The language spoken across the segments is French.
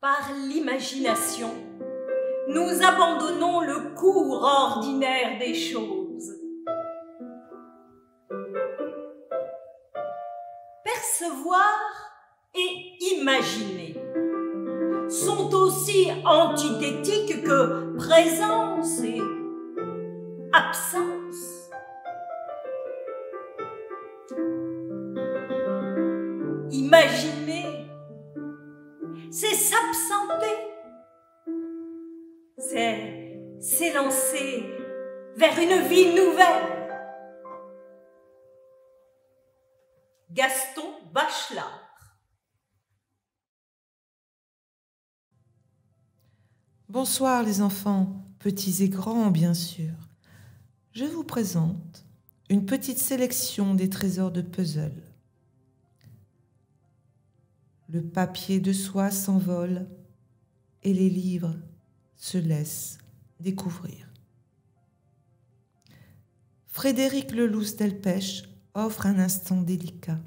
Par l'imagination, nous abandonnons le cours ordinaire des choses. Percevoir et imaginer sont aussi antithétiques que présence et absence. Imaginer, c'est s'absenter, c'est s'élancer vers une vie nouvelle. Gaston Bachelard. Bonsoir les enfants, petits et grands bien sûr. Je vous présente une petite sélection des trésors de puzzle. Le papier de soie s'envole et les livres se laissent découvrir. Frédéric Lellousse-Delpech offre un instant délicat,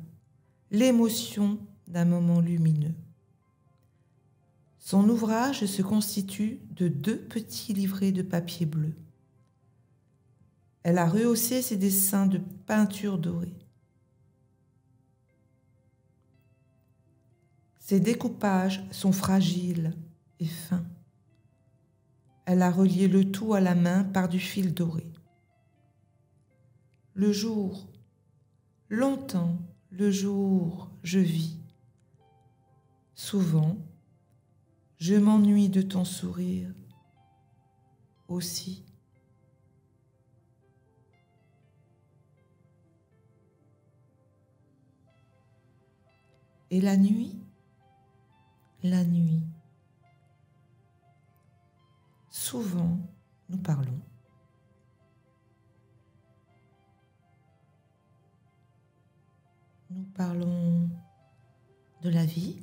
l'émotion d'un moment lumineux. Son ouvrage se constitue de 2 petits livrets de papier bleu. Elle a rehaussé ses dessins de peinture dorée. Ses découpages sont fragiles et fins. Elle a relié le tout à la main par du fil doré. Le jour, longtemps, le jour, je vis. Souvent, je m'ennuie de ton sourire aussi. Et la nuit, souvent nous parlons. Nous parlons de la vie,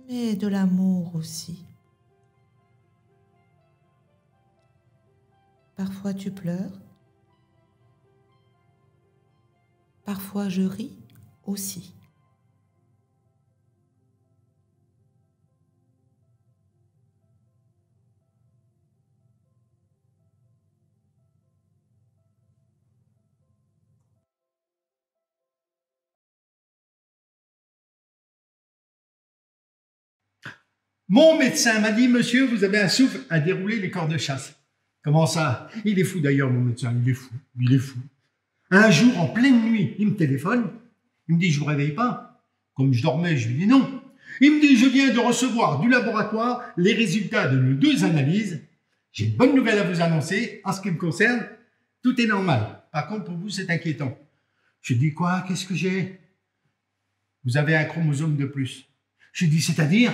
mais de l'amour aussi. Parfois tu pleures, parfois je ris aussi. Mon médecin m'a dit, monsieur, vous avez un souffle à dérouler les corps de chasse. Comment ça? Il est fou d'ailleurs, mon médecin, il est fou. Un jour, en pleine nuit, il me téléphone, il me dit, je vous réveille pas. Comme je dormais, je lui dis non. Il me dit, je viens de recevoir du laboratoire les résultats de nos 2 analyses. J'ai une bonne nouvelle à vous annoncer. En ce qui me concerne, tout est normal. Par contre, pour vous, c'est inquiétant. Je dis, quoi? Qu'est-ce que j'ai? Vous avez un chromosome de plus. Je dis, c'est-à-dire?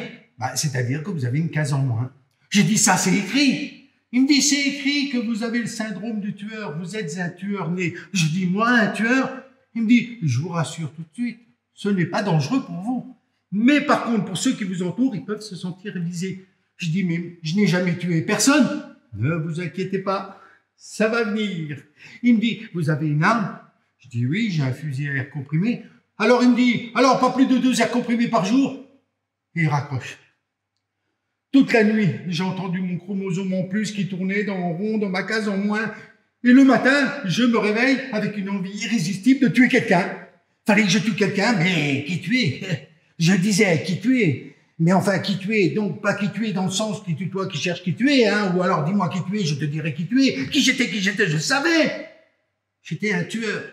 C'est-à-dire que vous avez une case en moins. J'ai dit, ça c'est écrit. Il me dit, c'est écrit que vous avez le syndrome du tueur. Vous êtes un tueur né. Je dis, moi, un tueur? Il me dit, je vous rassure tout de suite, ce n'est pas dangereux pour vous. Mais par contre, pour ceux qui vous entourent, ils peuvent se sentir visés. Je dis, mais je n'ai jamais tué personne. Ne vous inquiétez pas, ça va venir. Il me dit, vous avez une arme? Je dis, oui, j'ai un fusil à air comprimé. Alors il me dit, alors pas plus de 2 airs comprimés par jour? Et il raccroche. Toute la nuit, j'ai entendu mon chromosome en plus qui tournait en rond dans ma case en moins. Et le matin, je me réveille avec une envie irrésistible de tuer quelqu'un. Fallait que je tue quelqu'un, mais qui tuer? Je disais qui tuer. Mais enfin, qui tuer? Donc pas qui tuer dans le sens qui tue toi qui cherche qui tuer, hein? Ou alors dis-moi qui tuer, je te dirai qui tuer. Qui j'étais, je savais. J'étais un tueur.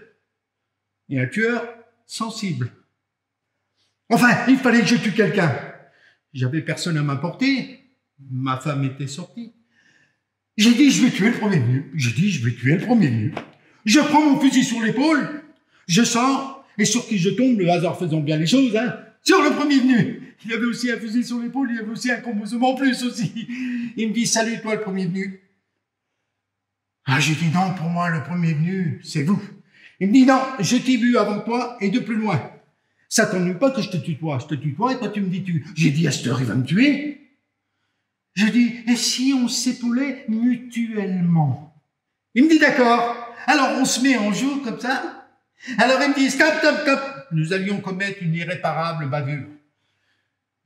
Et un tueur sensible. Enfin, il fallait que je tue quelqu'un. J'avais personne à m'apporter. Ma femme était sortie. J'ai dit, je vais tuer le premier venu. Je prends mon fusil sur l'épaule, je sors, et sur qui je tombe, le hasard faisant bien les choses, hein, sur le premier venu. Il y avait aussi un fusil sur l'épaule, il y avait aussi un chromosome en plus aussi. Il me dit, salut toi le premier venu. Ah, j'ai dit non, pour moi le premier venu, c'est vous. Il me dit non, je t'ai vu avant toi et de plus loin. Ça t'ennuie pas que je te tutoie et toi tu me dis tu. J'ai dit à cette heure il va me tuer. Je dis, et si on s'épaulait mutuellement? Il me dit d'accord. Alors on se met en joue comme ça. Alors il me dit stop. Nous allions commettre une irréparable bavure.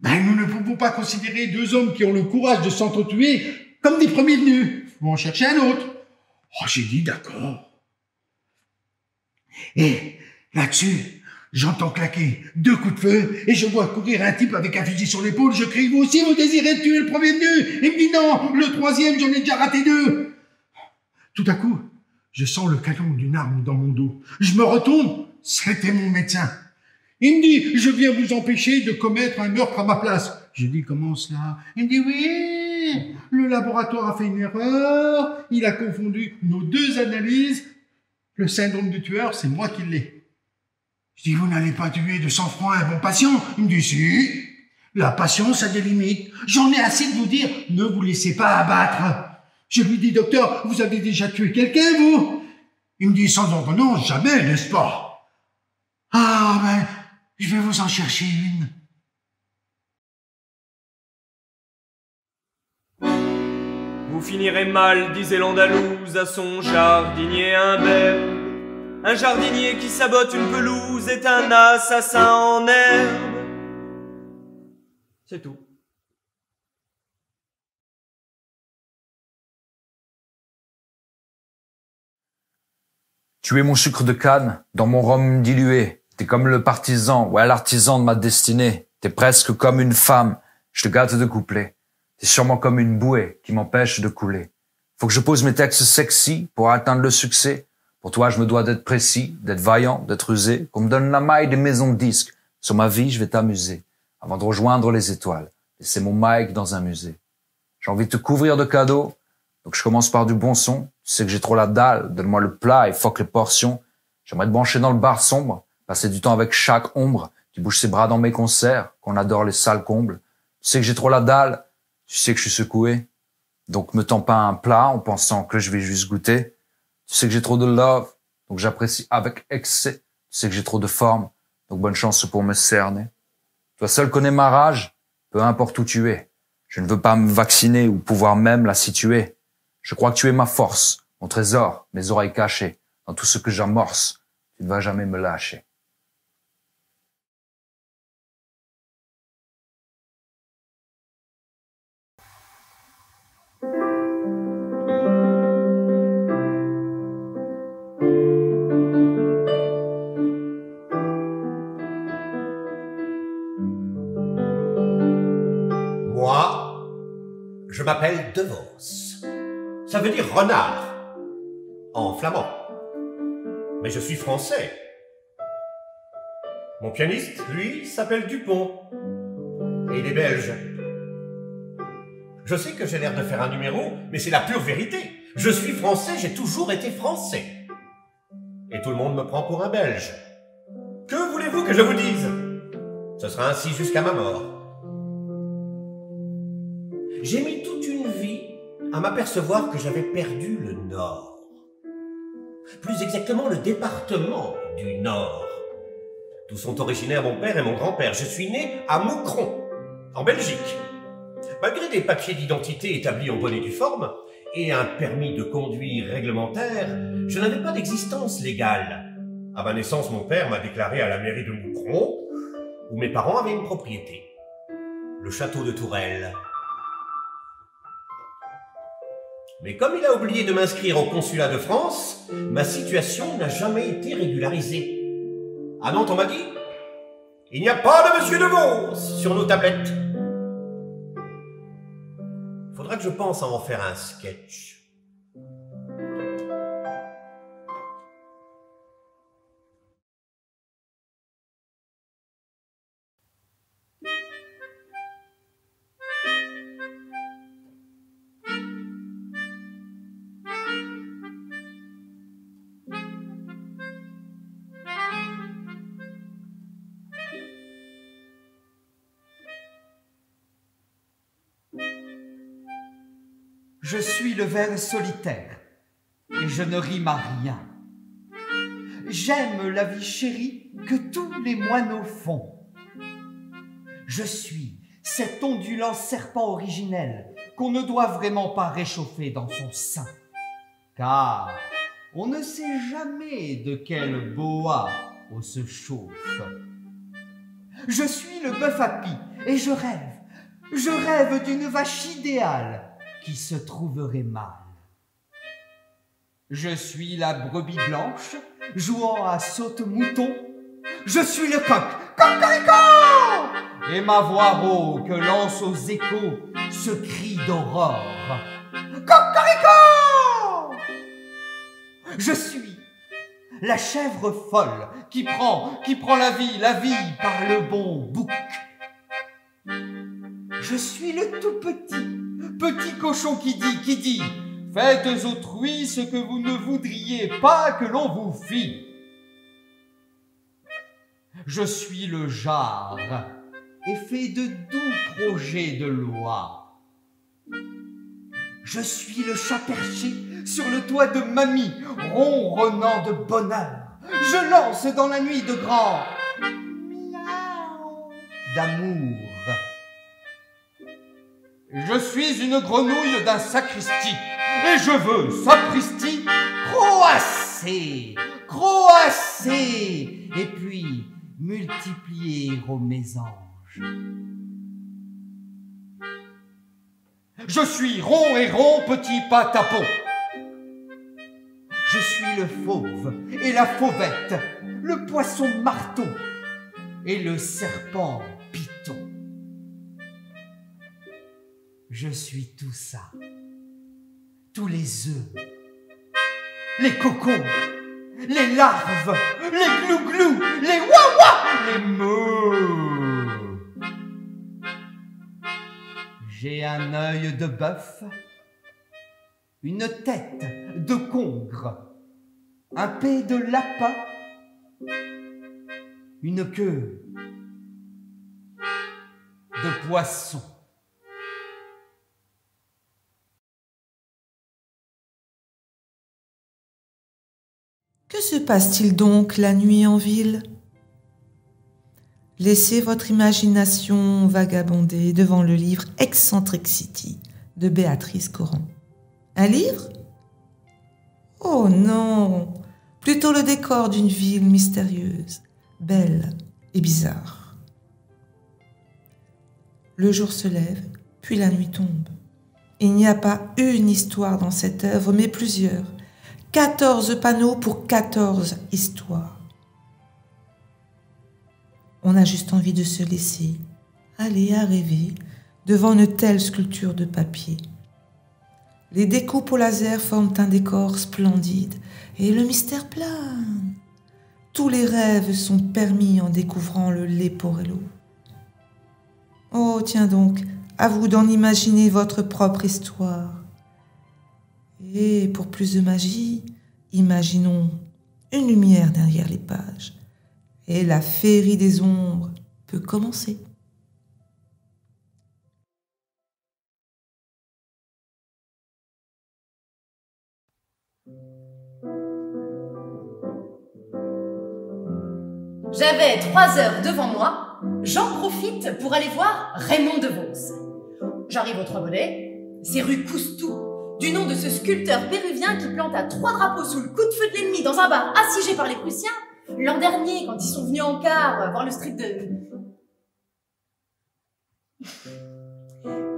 Ben, nous ne pouvons pas considérer deux hommes qui ont le courage de s'entretuer comme des premiers venus. Faut en chercher un autre. Oh, j'ai dit d'accord. Et là-dessus, j'entends claquer 2 coups de feu et je vois courir un type avec un fusil sur l'épaule. Je crie, vous aussi, vous désirez tuer le premier venu? Il me dit non, le troisième, j'en ai déjà raté 2. Tout à coup, je sens le canon d'une arme dans mon dos. Je me retourne, c'était mon médecin. Il me dit, je viens vous empêcher de commettre un meurtre à ma place. Je dis, comment cela? Il me dit, oui, le laboratoire a fait une erreur, il a confondu nos 2 analyses. Le syndrome du tueur, c'est moi qui l'ai. Je dis, vous n'allez pas tuer de sang-froid un bon patient? Il me dit, si, la patience a des limites. J'en ai assez de vous dire, ne vous laissez pas abattre. Je lui dis, docteur, vous avez déjà tué quelqu'un, vous? Il me dit, sans ordonnance, jamais, n'est-ce pas? Ah, ben, je vais vous en chercher une. Vous finirez mal, disait l'Andalouse à son jardinier imberbe. Un jardinier qui sabote une pelouse est un assassin en herbe. C'est tout. Tu es mon sucre de canne dans mon rhum dilué. T'es comme le partisan, ouais, l'artisan de ma destinée. T'es presque comme une femme, je te gâte de couplets. T'es sûrement comme une bouée qui m'empêche de couler. Faut que je pose mes textes sexy pour atteindre le succès. Pour toi, je me dois d'être précis, d'être vaillant, d'être rusé. Qu'on me donne la maille des maisons de disques. Sur ma vie, je vais t'amuser. Avant de rejoindre les étoiles, laisser mon mic dans un musée. J'ai envie de te couvrir de cadeaux. Donc je commence par du bon son. Tu sais que j'ai trop la dalle. Donne-moi le plat et fuck les portions. J'aimerais te brancher dans le bar sombre. Passer du temps avec chaque ombre. Qui bouge ses bras dans mes concerts. Qu'on adore les salles combles. Tu sais que j'ai trop la dalle. Tu sais que je suis secoué. Donc me tends pas un plat en pensant que je vais juste goûter. Tu sais que j'ai trop de love. Donc j'apprécie avec excès. Tu sais que j'ai trop de forme. Donc bonne chance pour me cerner. Toi seul connais ma rage. Peu importe où tu es. Je ne veux pas me vacciner ou pouvoir même la situer. Je crois que tu es ma force, mon trésor, mes oreilles cachées. Dans tout ce que j'amorce, tu ne vas jamais me lâcher. Moi, je m'appelle De Vos. Ça veut dire renard, en flamand. Mais je suis français. Mon pianiste, lui, s'appelle Dupont. Et il est belge. Je sais que j'ai l'air de faire un numéro, mais c'est la pure vérité. Je suis français, j'ai toujours été français. Et tout le monde me prend pour un belge. Que voulez-vous que je vous dise? Ce sera ainsi jusqu'à ma mort. J'ai mis toute une vie à m'apercevoir que j'avais perdu le Nord. Plus exactement, le département du Nord. D'où sont originaires mon père et mon grand-père. Je suis né à Moucron, en Belgique. Malgré des papiers d'identité établis en bonne et due forme, et un permis de conduire réglementaire, je n'avais pas d'existence légale. À ma naissance, mon père m'a déclaré à la mairie de Moucron, où mes parents avaient une propriété. Le château de Tourelle. Mais comme il a oublié de m'inscrire au consulat de France, ma situation n'a jamais été régularisée. À Nantes, on m'a dit, il n'y a pas de Monsieur De Vos sur nos tablettes. Faudra que je pense à en faire un sketch. Je suis le ver solitaire, et je ne rime à rien. J'aime la vie chérie que tous les moineaux font. Je suis cet ondulant serpent originel qu'on ne doit vraiment pas réchauffer dans son sein. Car on ne sait jamais de quel boa on se chauffe. Je suis le bœuf à pie, Et je rêve d'une vache idéale qui se trouverait mâle. Je suis la brebis blanche, jouant à saute-mouton. Je suis le coq, cocorico! Et ma voix rauque lance aux échos ce cri d'aurore. Cocorico! Je suis la chèvre folle qui prend la vie par le bon bouc. Je suis le tout petit cochon qui dit, faites autrui ce que vous ne voudriez pas que l'on vous fît. Je suis le jard et fait de doux projets de loi. Je suis le chat perché sur le toit de mamie, ronronnant de bonheur. Je lance dans la nuit de grands miaou d'amour. Je suis une grenouille d'un sacristie, et je veux, sapristi, croasser, et puis multiplier aux mésanges. Je suis rond et rond, petit patapon. Je suis le fauve et la fauvette, le poisson marteau et le serpent python. Je suis tout ça, tous les œufs, les cocons, les larves, les glouglous, les wawa, les meules. J'ai un œil de bœuf, une tête de congre, un pet de lapin, une queue de poisson. Que se passe-t-il donc la nuit en ville? Laissez votre imagination vagabonder devant le livre Eccentricity de Béatrice Coran. Un livre? Oh non, plutôt le décor d'une ville mystérieuse, belle et bizarre. Le jour se lève, puis la nuit tombe. Il n'y a pas une histoire dans cette œuvre, mais plusieurs. 14 panneaux pour 14 histoires. On a juste envie de se laisser aller à rêver devant une telle sculpture de papier. Les découpes au laser forment un décor splendide et le mystère plane. Tous les rêves sont permis en découvrant le Leporello. Oh, tiens donc, à vous d'en imaginer votre propre histoire. Et pour plus de magie, imaginons une lumière derrière les pages. Et la féerie des ombres peut commencer. J'avais 3 heures devant moi, j'en profite pour aller voir Raymond DeVos. J'arrive aux Trois Baudets, c'est rue Coustou, du nom de ce sculpteur péruvien qui planta 3 drapeaux sous le coup de feu de l'ennemi dans un bar assiégé par les Prussiens l'an dernier, quand ils sont venus en car voir le strip de...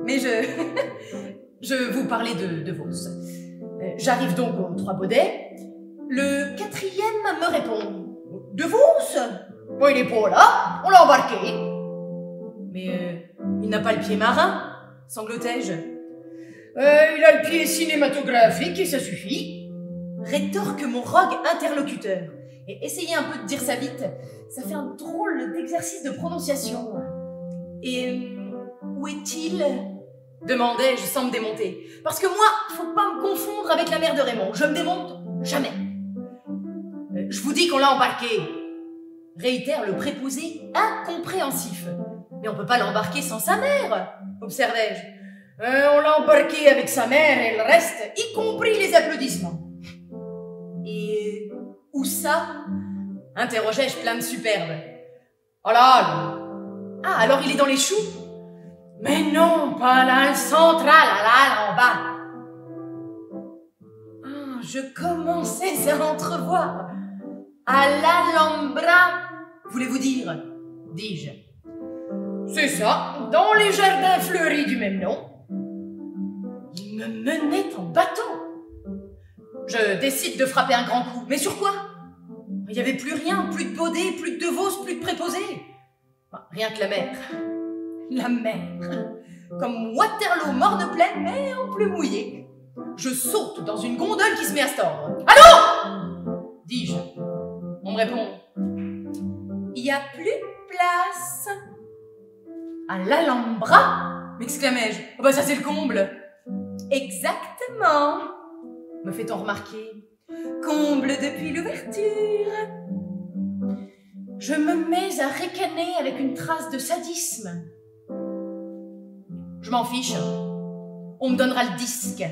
Mais je vous parlais de Vos. J'arrive donc aux Trois Baudets. Le 4e me répond. De Vos? Bon, il est pas là, on l'a embarqué. Mais il n'a pas le pied marin, sanglotai-je. Il a le pied cinématographique et ça suffit. Rétorque mon rogue interlocuteur. Et essayez un peu de dire ça vite, ça fait un drôle d'exercice de prononciation. Et où est-il? Demandai-je sans me démonter. Parce que moi, faut pas me confondre avec la mère de Raymond. Je me démonte jamais. Je vous dis qu'on l'a embarqué. Réitère le préposé incompréhensif. Mais on peut pas l'embarquer sans sa mère, observai-je. On l'a embarqué avec sa mère et le reste, y compris les applaudissements. Et où ça? Interrogeai-je plein de superbe. Oh là! Ah, alors il est dans les choux? Mais non, pas là, le central, là, en bas. Ah, je commençais à entrevoir. À l'Alhambra, voulez-vous dire? Dis-je. C'est ça, dans les jardins fleuris du même nom. Il me menait en bateau. Je décide de frapper un grand coup. Mais sur quoi? Il n'y avait plus rien, plus de baudets, plus de devos, plus de préposés. Enfin, rien que la mer. La mer. Comme Waterloo morne pleine, mais en plus mouillé. Je saute dans une gondole qui se met à se tordre. Allô? Dis-je. On me répond. Il n'y a plus de place. À l'Alhambra? M'exclamai-je. Oh bah ça c'est le comble. Exactement. Me fait-on remarquer. Comble depuis l'ouverture. Je me mets à ricaner avec une trace de sadisme. Je m'en fiche. On me donnera le disque.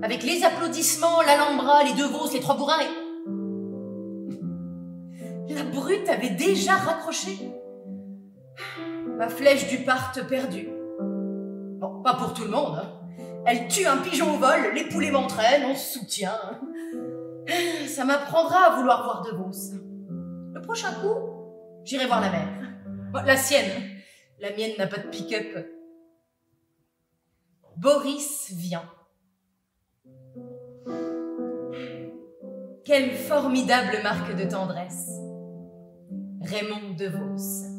Avec les applaudissements, l'Alhambra, les devos, les trois bourrins et... La brute avait déjà raccroché. Ma flèche du part perdue. Bon, pas pour tout le monde. Hein. Elle tue un pigeon au vol, les poulets m'entraînent, on se soutient. Ça m'apprendra à vouloir voir de Vos. Le prochain coup, j'irai voir la mer. Bon, la sienne. La mienne n'a pas de pick-up. Boris vient. Quelle formidable marque de tendresse. Raymond DeVos.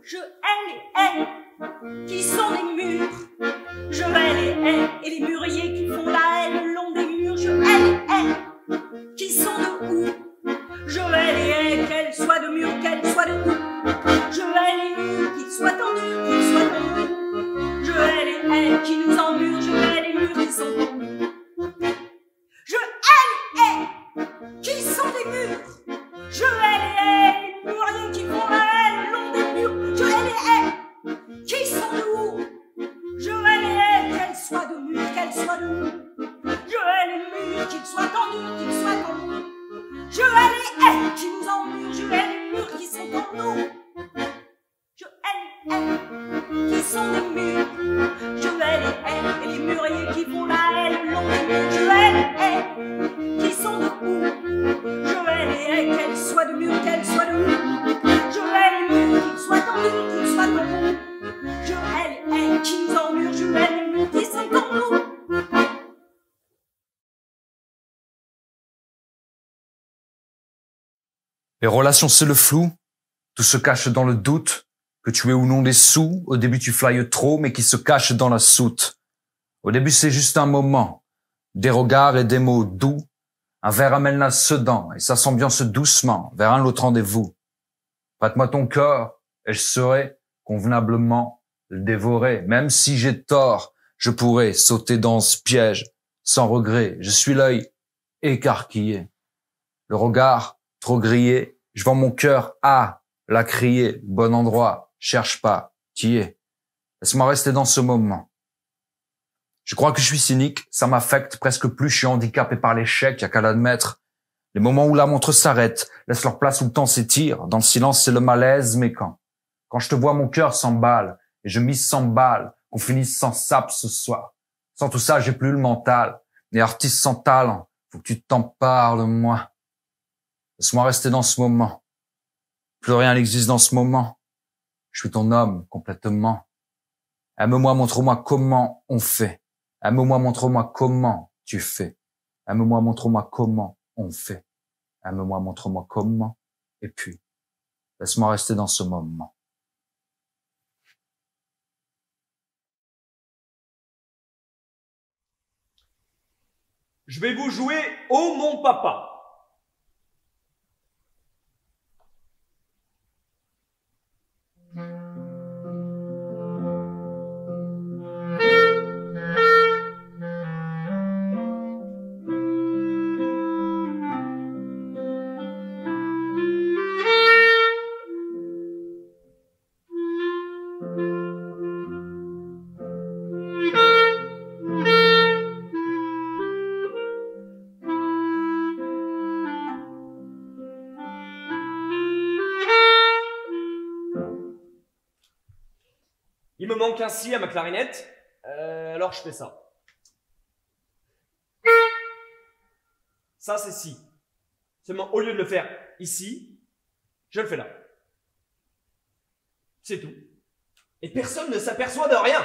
Je hais les haies qui sont des murs. Je hais les haies et les mûriers qui font la haie le long des murs. Je hais les haies qui sont de houx. Je hais les haies, qu'elles soient de murs, qu'elles soient de houx. Je hais les murs, qu'ils soient tendus, qu'ils soient tendus. Je hais les haies qui nous emmurent. Je hais les murs qui sont tendus. Je hais les haies qui sont des murs. Je hais les haies, les mûriers qui font la haie le long des murs. Je hais les haies qui sont de houx. Je hais les haies, qu'elles soient de murs, qu'elles soient de houx. Je hais les murs, qu'ils soient tendus, qu'ils soient tendus. Je hais les haies qui nous emmurent. Je hais les murs qui sont en nous. Je hais les haies qui sont des murs. Je hais les haies et les mûriers qui font la haie le long des murs. Je hais les haies qui sont de houx. Je hais les haies, qu'elles soient de murs, qu'elles soient de houx. Je hais les murs, qu'ils soient tendus, qu'ils soient tendus. Je hais les haies qui nous emmurent. Je hais les murs qui sont en nous. Les relations, c'est le flou. Tout se cache dans le doute. Que tu aies ou non des sous. Au début, tu flyes trop, mais qui se cache dans la soute. Au début, c'est juste un moment. Des regards et des mots doux. Un verre amène la sedan et ça s'ambiance doucement vers un autre rendez-vous. Prête-moi ton cœur et je saurai convenablement le dévorer. Même si j'ai tort, je pourrais sauter dans ce piège sans regret. Je suis l'œil écarquillé. Le regard trop grillé. Je vends mon cœur à la crier. Bon endroit, cherche pas, t'y es. Laisse-moi rester dans ce moment. Je crois que je suis cynique, ça m'affecte presque plus, je suis handicapé par l'échec, y a qu'à l'admettre. Les moments où la montre s'arrête, laisse leur place où le temps s'étire, dans le silence c'est le malaise, mais quand je te vois mon cœur s'emballe, et je mise 100 balles, qu'on finisse sans sap ce soir. Sans tout ça, j'ai plus le mental, et artiste sans talent, faut que tu t'en parles, moi. Laisse-moi rester dans ce moment. Plus rien n'existe dans ce moment. Je suis ton homme, complètement. Aime-moi, montre-moi comment on fait. Aime-moi, montre-moi comment tu fais. Aime-moi, montre-moi comment on fait. Aime-moi, montre-moi comment. Et puis, laisse-moi rester dans ce moment. Je vais vous jouer Oh mon papa. me manque un si à ma clarinette, alors je fais ça. Ça, c'est si. Seulement, au lieu de le faire ici, je le fais là. C'est tout. Et personne ne s'aperçoit de rien.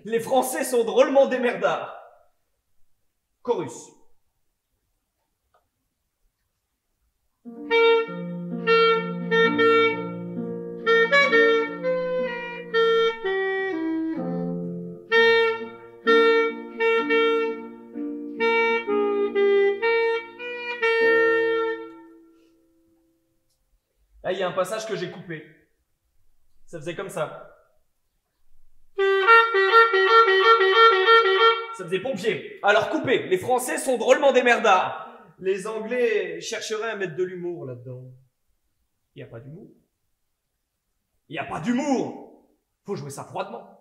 Les Français sont drôlement démerdards. Chorus. Là, il y a un passage que j'ai coupé. Ça faisait comme ça. Ça faisait pompier. Alors coupé. Les Français sont drôlement démerdards. Les Anglais chercheraient à mettre de l'humour là-dedans. Il n'y a pas d'humour. Il n'y a pas d'humour. Faut jouer ça froidement.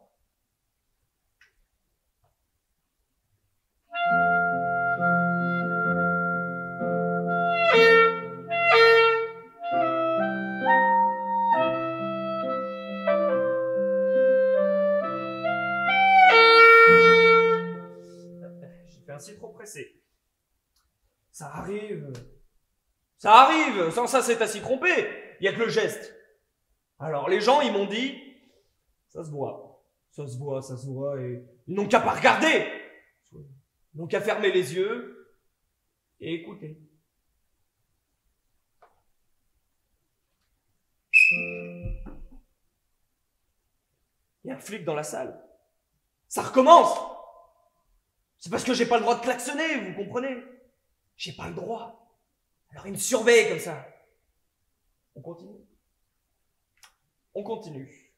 Ainsi trop pressé. Ça arrive. Ça arrive. Sans ça, c'est à s'y tromper. Il n'y a que le geste. Alors, les gens, ils m'ont dit, ça se voit. Ça se voit, ça se voit. Et ils n'ont qu'à pas regarder. Ils n'ont qu'à fermer les yeux et écouter. Il y a un flic dans la salle. Ça recommence. C'est parce que j'ai pas le droit de klaxonner, vous comprenez? J'ai pas le droit. Alors il me surveille comme ça. On continue. On continue.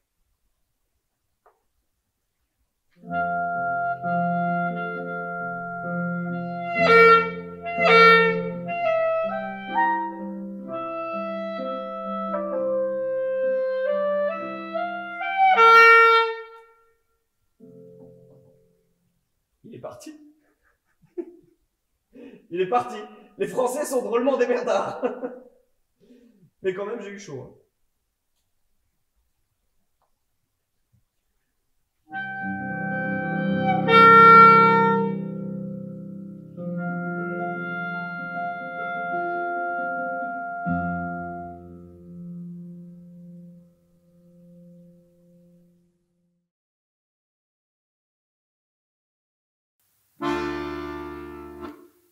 Il est parti. Il est parti. Les Français sont drôlement démerdards. Mais quand même, j'ai eu chaud.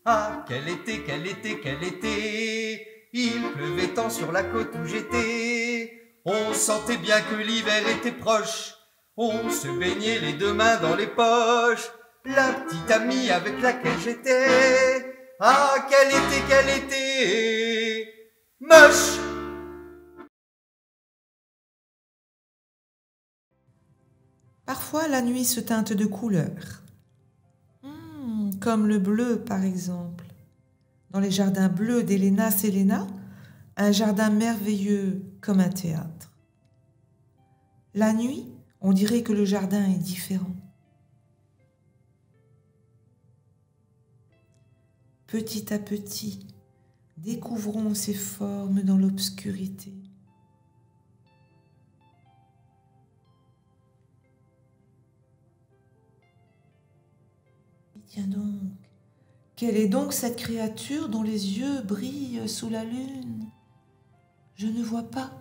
Ah, quel été, quel été, quel été! Il pleuvait tant sur la côte où j'étais. On sentait bien que l'hiver était proche. On se baignait les deux mains dans les poches. La petite amie avec laquelle j'étais. Ah, quel été, moche! Parfois, la nuit se teinte de couleurs. Comme le bleu, par exemple. Dans les jardins bleus d'Elena Selena, un jardin merveilleux comme un théâtre. La nuit, on dirait que le jardin est différent. Petit à petit, découvrons ses formes dans l'obscurité. Tiens donc, quelle est donc cette créature dont les yeux brillent sous la lune? Je ne vois pas.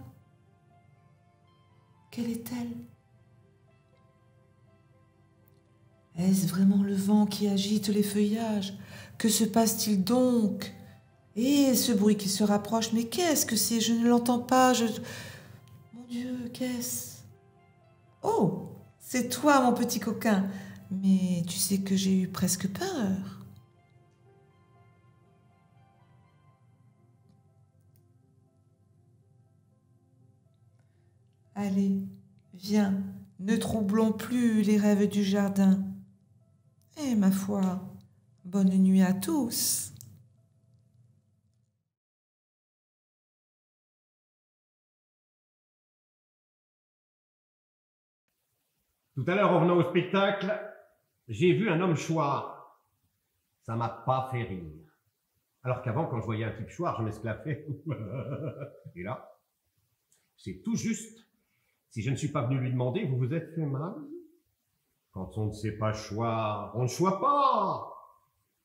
Quelle est-elle? Est-ce vraiment le vent qui agite les feuillages? Que se passe-t-il donc? Et ce bruit qui se rapproche, mais qu'est-ce que c'est? Je ne l'entends pas, Mon Dieu, qu'est-ce? Oh, c'est toi, mon petit coquin. Mais tu sais que j'ai eu presque peur. Allez, viens, ne troublons plus les rêves du jardin. Et ma foi, bonne nuit à tous. Tout à l'heure, en venant au spectacle, j'ai vu un homme choir. Ça m'a pas fait rire. Alors qu'avant, quand je voyais un type choir, je m'esclaffais. Et là, c'est tout juste. Si je ne suis pas venu lui demander, vous vous êtes fait mal? Quand on ne sait pas choir, on ne choisit pas.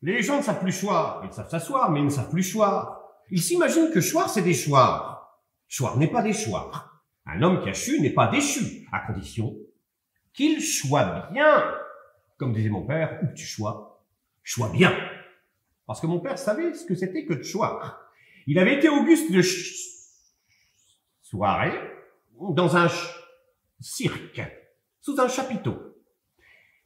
Les gens ne savent plus choir. Ils savent s'asseoir, mais ils ne savent plus choir. Ils s'imaginent que choir, c'est des choirs. Choir n'est pas des choirs. Un homme qui a chu n'est pas déchu, à condition qu'il choisit bien. Comme disait mon père, où que tu chois bien. Parce que mon père savait ce que c'était que de choir. Il avait été auguste de soirée dans un cirque, sous un chapiteau.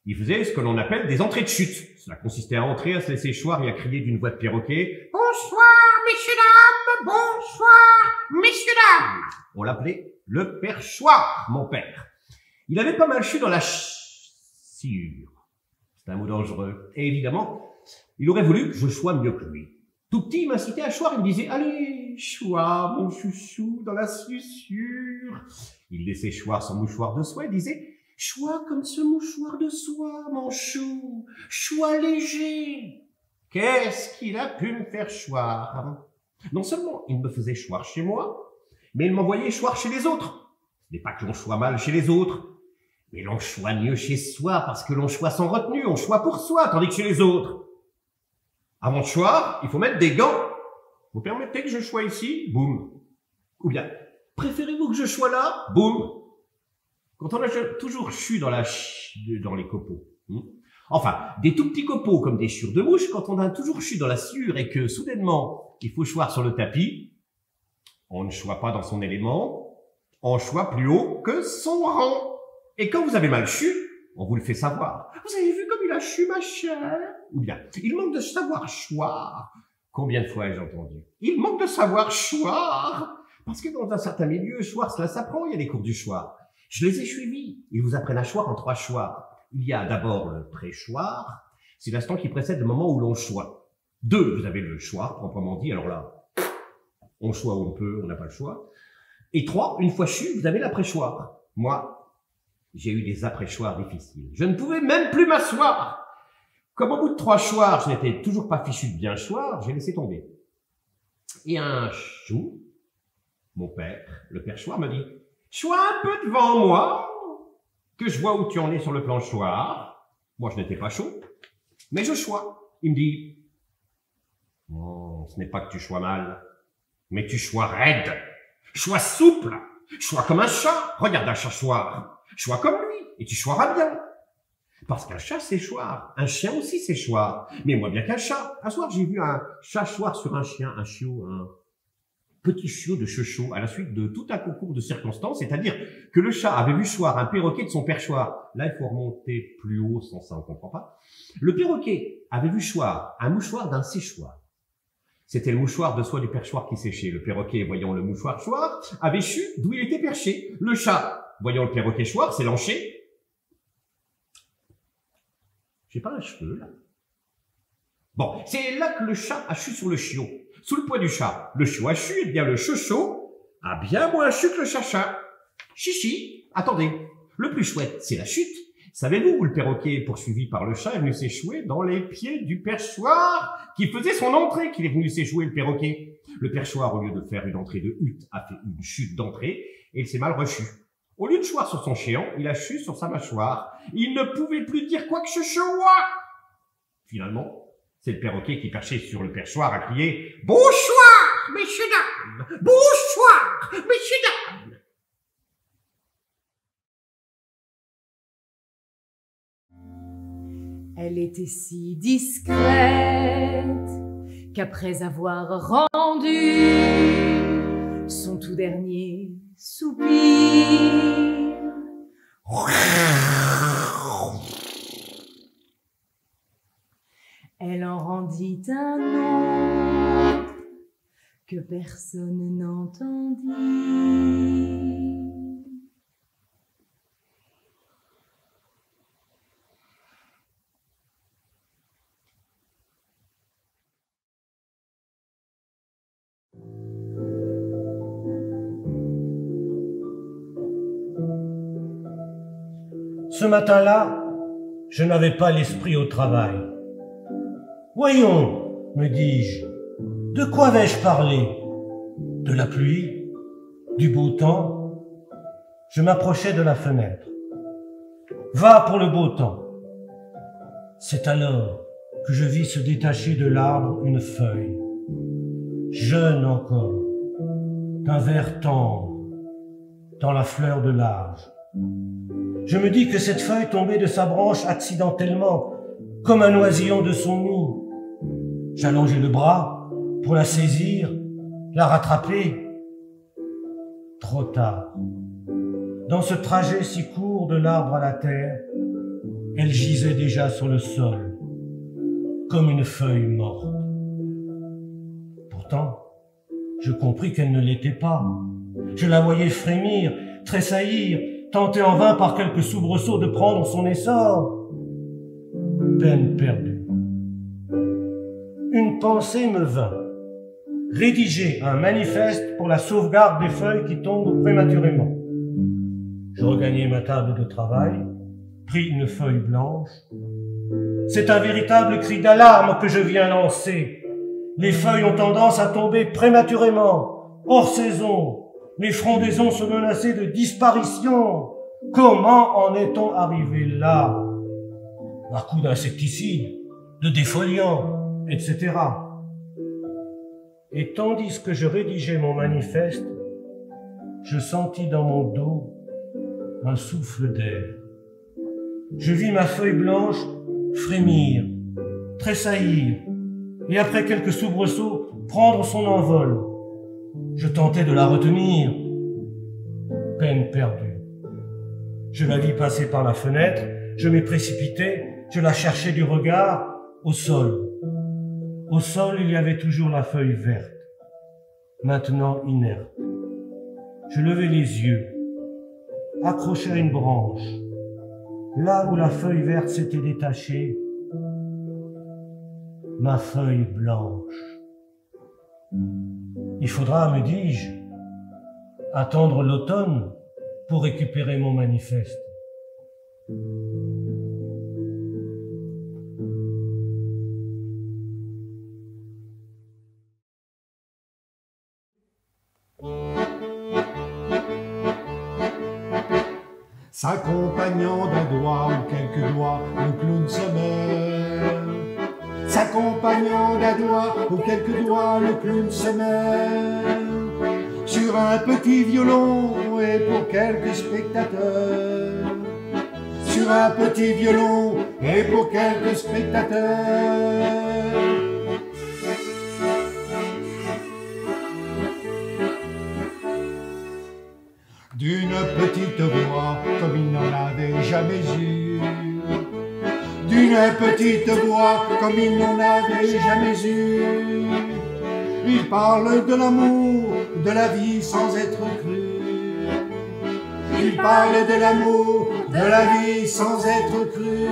Il faisait ce que l'on appelle des entrées de chute. Cela consistait à entrer, à se laisser choir et à crier d'une voix de perroquet « Bonsoir, messieurs, dames! Bonsoir, messieurs, dames !» On l'appelait le perchoir, mon père. Il avait pas mal chu dans la sciure. C'est un mot dangereux. Et évidemment, il aurait voulu que je sois mieux que lui. Tout petit, il m'incitait à choir. Il me disait « Allez, chois, mon chouchou, dans la sussure. » Il laissait choir son mouchoir de soie et disait « Chois comme ce mouchoir de soie, mon chou, choix léger. » Qu'est-ce qu'il a pu me faire choir? Non seulement il me faisait choir chez moi, mais il m'envoyait choir chez les autres. Ce n'est pas que l'on choisit mal chez les autres, mais l'on choisit mieux chez soi parce que l'on choisit sans retenue, on choisit pour soi, tandis que chez les autres. Avant de choir, il faut mettre des gants. Vous permettez que je choisis ici? Boum. Ou bien, préférez-vous que je choisis là? Boum. Quand on a toujours chu dans les copeaux. Enfin, des tout petits copeaux comme des chiures de mouche, quand on a toujours chu dans la sciure et que soudainement, il faut choir sur le tapis, on ne choisit pas dans son élément, on choisit plus haut que son rang. Et quand vous avez mal chu, on vous le fait savoir. Vous avez vu comme il a chu, ma chère? Ou bien, il manque de savoir choir. Combien de fois ai-je entendu? Il manque de savoir choir. Parce que dans un certain milieu, choir, cela s'apprend, il y a des cours du choir. Je les ai suivis. Ils vous apprennent à choir en 3 choirs. Il y a d'abord le pré-choir. C'est l'instant qui précède le moment où l'on choisit. 2, vous avez le choir, proprement dit. Alors là, on choisit où on peut, on n'a pas le choix. Et 3, une fois chu, vous avez l'après-choir. Moi, j'ai eu des après-choirs difficiles. Je ne pouvais même plus m'asseoir. Comme au bout de 3 choirs, je n'étais toujours pas fichu de bien choir, j'ai laissé tomber. Et un jour, mon père, le père choir, me dit « Chois un peu devant moi, que je vois où tu en es sur le plan choir. » Moi, je n'étais pas chaud, mais je chois. Il me dit « Oh, ce n'est pas que tu chois mal, mais tu chois raide, chois souple, chois comme un chat. Regarde un chat choir, chois comme lui, et tu choiras bien. » Parce qu'un chat, c'est choir. Un chien aussi, c'est choir. Mais moi, bien qu'un chat. Un soir, j'ai vu un chat choir sur un chien, un chiot, un petit chiot de chouchou, à la suite de tout un concours de circonstances, c'est-à-dire que le chat avait vu choir un perroquet de son perchoir. Là, il faut remonter plus haut, sans ça, on comprend pas. Le perroquet avait vu choir un mouchoir d'un séchoir. C'était le mouchoir de soie du perchoir qui séchait. Le perroquet, voyant le mouchoir choir, avait su d'où il était perché. Le chat, voyant le perroquet choir, s'est lanché. J'ai pas un cheveu, là. Bon, c'est là que le chat a chu sur le chiot. Sous le poids du chat, le chiot a chu, et bien le chocho a bien moins chu que le chacha. Chichi, attendez, le plus chouette, c'est la chute. Savez-vous où le perroquet, poursuivi par le chat, est venu s'échouer? Dans les pieds du perchoir qui faisait son entrée qu'il est venu s'échouer, le perroquet. Le perchoir, au lieu de faire une entrée de hutte, a fait une chute d'entrée, et il s'est mal rechu. Au lieu de choir sur son chéant, il a chu sur sa mâchoire. Il ne pouvait plus dire quoi que ce choix. Finalement, c'est le perroquet qui, perché sur le perchoir, a crié « Bonsoir, messieurs dames! Bonsoir, messieurs dames !» Elle était si discrète qu'après avoir rendu son tout dernier soupir, elle en rendit un autre que personne n'entendit. Ce matin-là, je n'avais pas l'esprit au travail. Voyons, me dis-je, de quoi vais-je parler? De la pluie? Du beau temps? Je m'approchai de la fenêtre. Va pour le beau temps. C'est alors que je vis se détacher de l'arbre une feuille, jeune encore, d'un vert tendre, dans la fleur de l'âge. Je me dis que cette feuille tombait de sa branche accidentellement, comme un oisillon de son nid. J'allongeai le bras pour la saisir, la rattraper. Trop tard. Dans ce trajet si court de l'arbre à la terre, elle gisait déjà sur le sol, comme une feuille morte. Pourtant, je compris qu'elle ne l'était pas. Je la voyais frémir, tressaillir, tenter en vain par quelques soubresauts de prendre son essor. Peine perdue. Une pensée me vint. Rédiger un manifeste pour la sauvegarde des feuilles qui tombent prématurément. Je regagnai ma table de travail, pris une feuille blanche. C'est un véritable cri d'alarme que je viens lancer. Les feuilles ont tendance à tomber prématurément, hors saison. Les frondaisons sont menacées de disparition. Comment en est-on arrivé là? À coup d'insecticides, de défoliants, etc. Et tandis que je rédigeais mon manifeste, je sentis dans mon dos un souffle d'air. Je vis ma feuille blanche frémir, tressaillir, et après quelques soubresauts, prendre son envol. Je tentais de la retenir. Peine perdue. Je la vis passer par la fenêtre, je m'y précipitai, je la cherchai du regard au sol. Au sol, il y avait toujours la feuille verte, maintenant inerte. Je levai les yeux, accroché à une branche, là où la feuille verte s'était détachée, ma feuille blanche. Il faudra, me dis-je, attendre l'automne pour récupérer mon manifeste. S'accompagnant d'un doigt ou quelques doigts, le clown se meurt. S'accompagnant d'un doigt ou quelques doigts, le clown se meurt. Sur un petit violon et pour quelques spectateurs. Sur un petit violon et pour quelques spectateurs. D'une petite voix comme il n'en avait jamais eu. D'une petite voix comme il n'en avait jamais eu. Il parle de l'amour, de la vie sans être cru. Il parle de l'amour, de la vie sans être cru.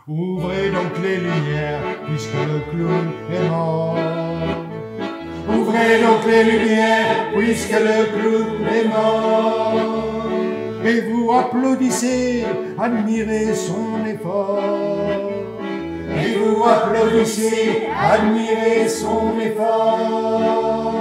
Ouvrez donc les lumières, puisque le clown est mort. Ouvrez donc les lumières, puisque le clown est mort. Et vous applaudissez, admirez son effort. Et vous applaudissez, admirez son effort.